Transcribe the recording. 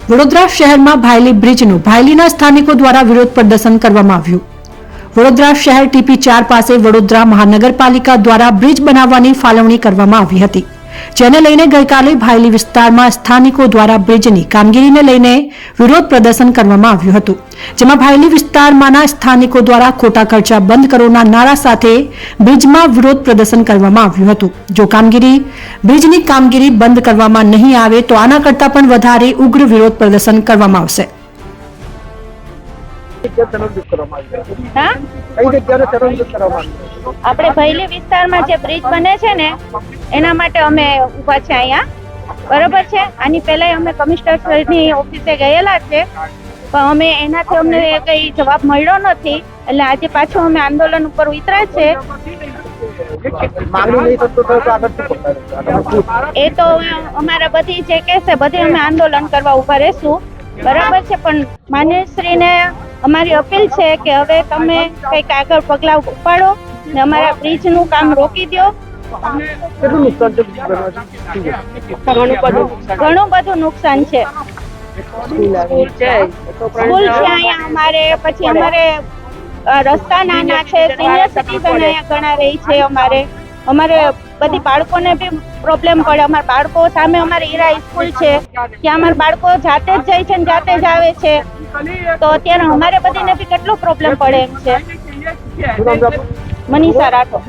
વડોદરા શહેરમાં ભાયલી બ્રિજનું ભાયલીના સ્થાનિકો દ્વારા વિરોધ પ્રદર્શન કરવામાં આવ્યું। વડોદરા શહેર ટીપી 4 પાસે વડોદરા મહાનગરપાલિકા દ્વારા બ્રિજ બનાવવાની ફાળવણી કરવામાં આવી હતી, જેને લઈને ગઈકાલે ભાયલી વિસ્તારમાં સ્થાનિકો દ્વારા બ્રિજની કામગીરીને લઈને વિરોધ પ્રદર્શન કરવામાં આવ્યું હતું, જેમાં ભાયલી વિસ્તારમાંના સ્થાનિકો દ્વારા ખોટા ખર્ચા બંધ કરોના નારા સાથે બ્રિજમાં વિરોધ પ્રદર્શન કરવામાં આવ્યું હતું। જો બ્રિજની કામગીરી બંધ કરવામાં નહીં આવે તો આના કરતા પણ વધારે ઉગ્ર વિરોધ પ્રદર્શન કરવામાં આવશે। આપણે ભાયલી વિસ્તારમાં જે બ્રિજ બને છે ને એના માટે અમે ઊભા છે અહીંયા, બરોબર છે। આની પહેલા અમે કમિશનરની ઓફિસે ગયેલા છે, પણ અમે એનાથી અમને કઈ જવાબ મળ્યો નથી, એટલે આજે પાછું અમે આંદોલન ઉપર ઉતર્યા છે। એ તો અમારા બધી જે કહેશે બધી અમે આંદોલન કરવા ઉભા રહેશું, બરાબર છે। પણ માન્યશ્રીને અમારી અપીલ છે કે હવે તમે કઈક આગળ પગલા ઉપાડો ને અમારા બ્રિજનું કામ રોકી દો। ઘણું બધું નુકસાન છે। સ્કૂલ છે અહીંયા અમારે, પછી અમારે રસ્તા નાના છે, સિનિયર સિટીઝન અહીંયા ઘણા રહી છે। અમારે બધી બાળકોને બી પ્રોબ્લેમ પડે। અમારા બાળકો સામે અમારે ઈરા સ્કૂલ છે, ત્યાં અમારા બાળકો જાતે જ જાય છે ને જાતે જ આવે છે, તો અત્યારે અમારે બધીને બી કેટલો પ્રોબ્લેમ પડે એમ છે। મનીષા રાઠોડ।